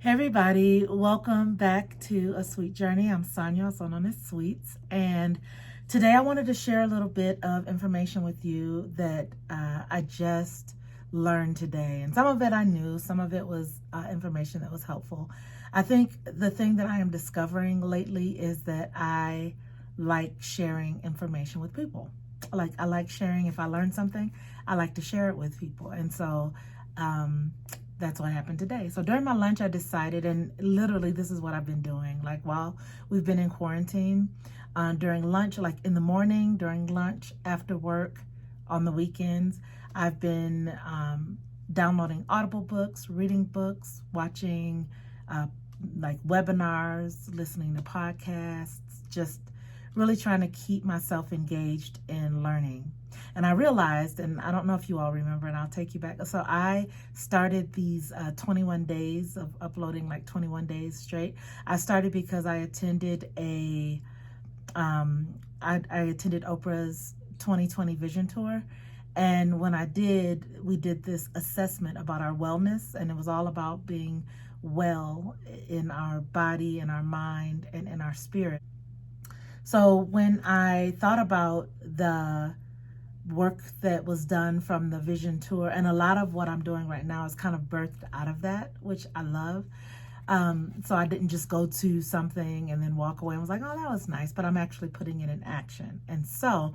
Everybody, welcome back to A Sweet Journey. I'm Sonia, also known as Sweets, and today I wanted to share a little bit of information with you that I just learned today. And some of it I knew, some of it was information that was helpful. I think the thing that I am discovering lately is that I like sharing information with people. I like sharing. If I learn something, I like to share it with people. And so that's what happened today. So during my lunch, I decided, and literally this is what I've been doing, like while we've been in quarantine, during lunch, like in the morning, during lunch, after work, on the weekends, I've been downloading Audible books, reading books, watching like webinars, listening to podcasts, just really trying to keep myself engaged in learning. And I realized, and I don't know if you all remember, and I'll take you back. So I started these 21 days of uploading, like 21 days straight. I started because I attended I attended Oprah's 2020 Vision Tour. And when I did, we did this assessment about our wellness, and it was all about being well in our body, in our mind, and in our spirit. So when I thought about the work that was done from the Vision Tour, and a lot of what I'm doing right now is kind of birthed out of that, which I love. So I didn't just go to something and then walk away and was like, oh, that was nice, but I'm actually putting it in action. And so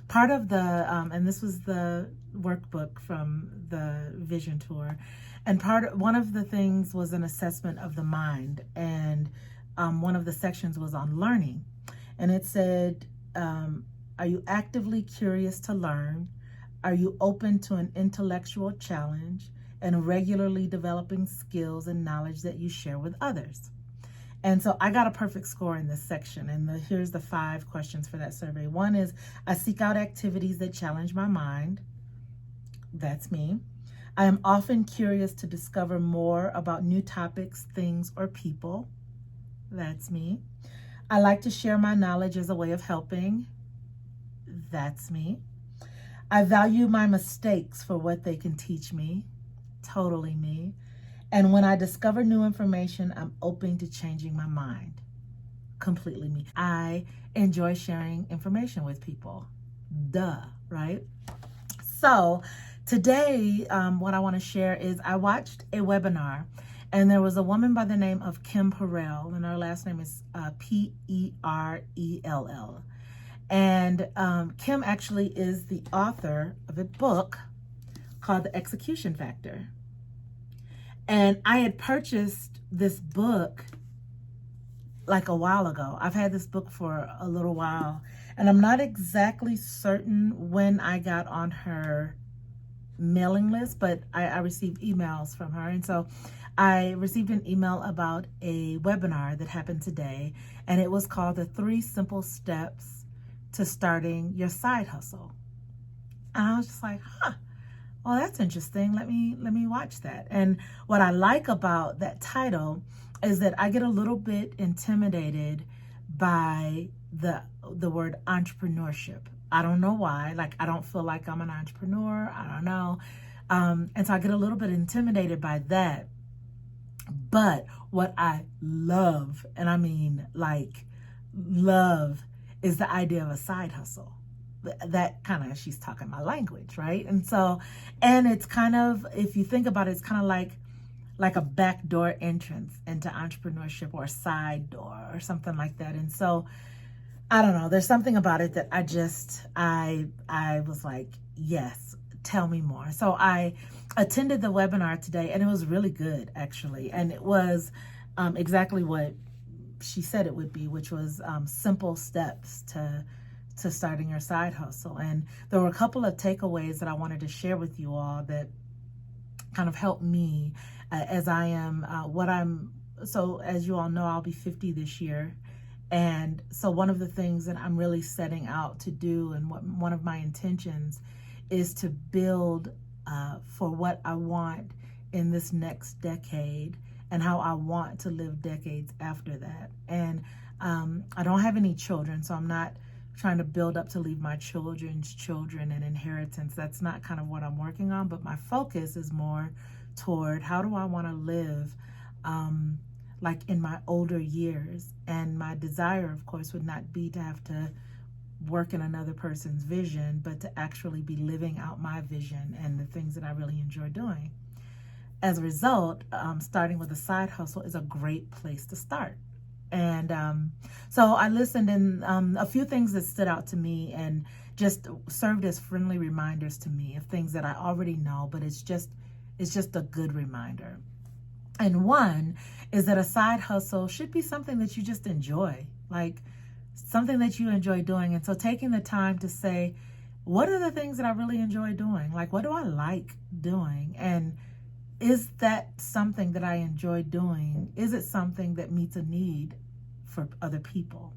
part of the, and this was the workbook from the Vision Tour, and one of the things was an assessment of the mind, and one of the sections was on learning. And it said, are you actively curious to learn? Are you open to an intellectual challenge and regularly developing skills and knowledge that you share with others? And so I got a perfect score in this section. And here's the 5 questions for that survey. One is, I seek out activities that challenge my mind. That's me. I am often curious to discover more about new topics, things, or people. That's me. I like to share my knowledge as a way of helping. That's me. I value my mistakes for what they can teach me. Totally me. And when I discover new information, I'm open to changing my mind. Completely me. I enjoy sharing information with people. Duh, right? So today, what I want to share is I watched a webinar, and there was a woman by the name of Kim Perell, and her last name is Perell. And Kim actually is the author of a book called The Execution Factor. And I had purchased this book like a while ago. I've had this book for a little while, and I'm not exactly certain when I got on her mailing list, but I received emails from her. And so I received an email about a webinar that happened today, and it was called The 3 Simple Steps to Starting Your Side Hustle. And I was just like, well, that's interesting. Let me watch that. And what I like about that title is that I get a little bit intimidated by the word entrepreneurship. I don't know why. Like, I don't feel like I'm an entrepreneur. I don't know. And so I get a little bit intimidated by that. But what I love, and I mean like love, is the idea of a side hustle. That kind of, she's talking my language, right? And so, and it's kind of, if you think about it, it's kind of like a backdoor entrance into entrepreneurship, or a side door or something like that. And so, I don't know, there's something about it that I was like, yes, tell me more. So I attended the webinar today, and it was really good, actually. And it was exactly what she said it would be, which was simple steps to starting your side hustle. And there were a couple of takeaways that I wanted to share with you all that kind of helped me as I am so as you all know, I'll be 50 this year. And so one of the things that I'm really setting out to do, and one of my intentions, is to build for what I want in this next decade, and how I want to live decades after that. And I don't have any children, so I'm not trying to build up to leave my children's children an inheritance. That's not kind of what I'm working on, but my focus is more toward, how do I want to live like in my older years. And my desire, of course, would not be to have to work in another person's vision, but to actually be living out my vision and the things that I really enjoy doing. As a result, starting with a side hustle is a great place to start. And so I listened, and a few things that stood out to me and just served as friendly reminders to me of things that I already know, but it's just a good reminder. And one is that a side hustle should be something that you just enjoy, like something that you enjoy doing. And so taking the time to say, what are the things that I really enjoy doing? Like, what do I like doing? And is that something that I enjoy doing? Is it something that meets a need for other people?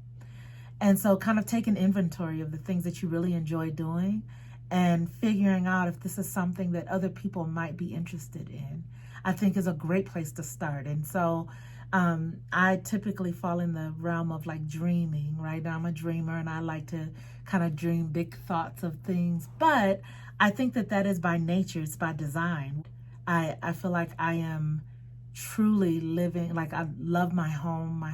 And so kind of taking inventory of the things that you really enjoy doing and figuring out if this is something that other people might be interested in, I think is a great place to start. And so I typically fall in the realm of like dreaming, right? I'm a dreamer and I like to kind of dream big thoughts of things, but I think that that is by nature, it's by design. I feel like I am truly living, like I love my home,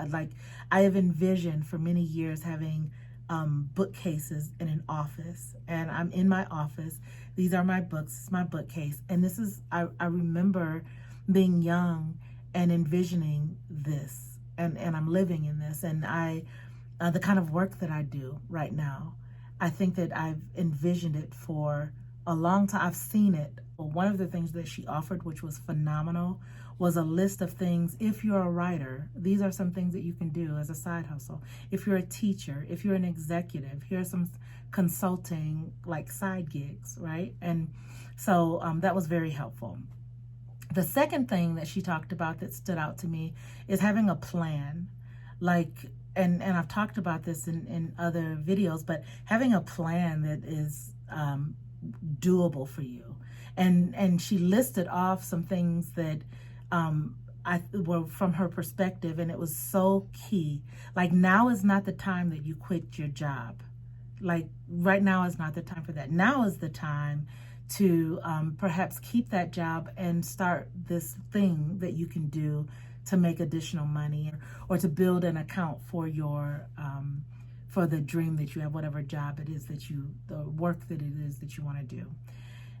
like I have envisioned for many years having bookcases in an office, and I'm in my office. These are my books, it's my bookcase. And this is, I remember being young and envisioning this, and I'm living in this. And the kind of work that I do right now, I think that I've envisioned it for a long time. I've seen it. One of the things that she offered, which was phenomenal, was a list of things. If you're a writer, these are some things that you can do as a side hustle. If you're a teacher, if you're an executive, here's some consulting like side gigs, right? And so that was very helpful. The second thing that she talked about that stood out to me is having a plan. Like, and I've talked about this in other videos, but having a plan that is doable for you. And she listed off some things that I were from her perspective, and it was so key. Like, now is not the time that you quit your job. Like, right now is not the time for that. Now is the time to perhaps keep that job and start this thing that you can do to make additional money, or to build an account for your for the dream that you have, whatever job it is that the work that it is that you want to do.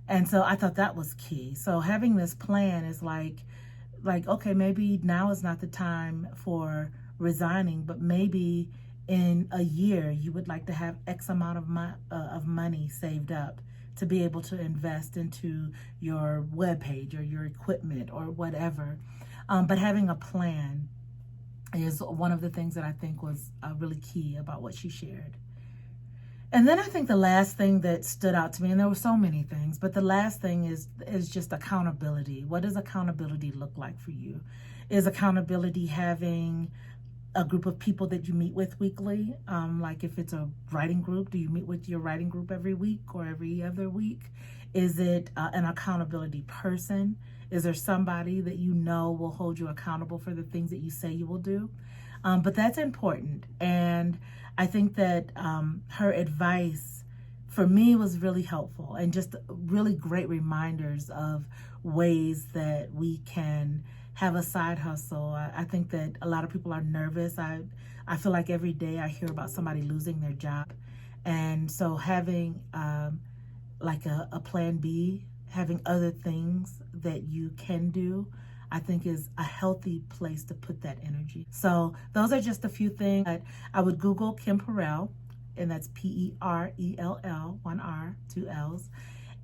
And so I thought that was key. So having this plan is like, okay, maybe now is not the time for resigning, but maybe in a year you would like to have X amount of money saved up to be able to invest into your webpage or your equipment or whatever. But having a plan is one of the things that I think was really key about what she shared. And then I think the last thing that stood out to me, and there were so many things, but the last thing is just accountability. What does accountability look like for you? Is accountability having a group of people that you meet with weekly? Like if it's a writing group, do you meet with your writing group every week or every other week? Is it an accountability person? Is there somebody that you know will hold you accountable for the things that you say you will do? But that's important. And I think that her advice for me was really helpful, and just really great reminders of ways that we can have a side hustle. I think that a lot of people are nervous. I feel like every day I hear about somebody losing their job. And so having like a plan B, having other things that you can do, I think is a healthy place to put that energy. So those are just a few things. I would Google Kim Perell, and that's Perell, 1 R, 2 L's.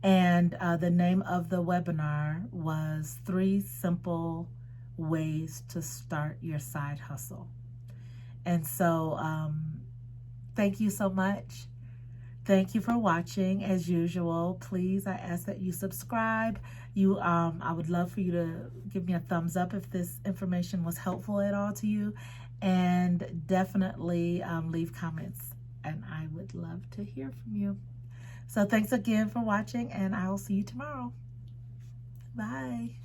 And the name of the webinar was 3 Simple Ways to Start Your Side Hustle. And so thank you so much. Thank you for watching. As usual, please, I ask that you subscribe. I would love for you to give me a thumbs up if this information was helpful at all to you, and definitely leave comments, and I would love to hear from you. So thanks again for watching, and I will see you tomorrow. Bye.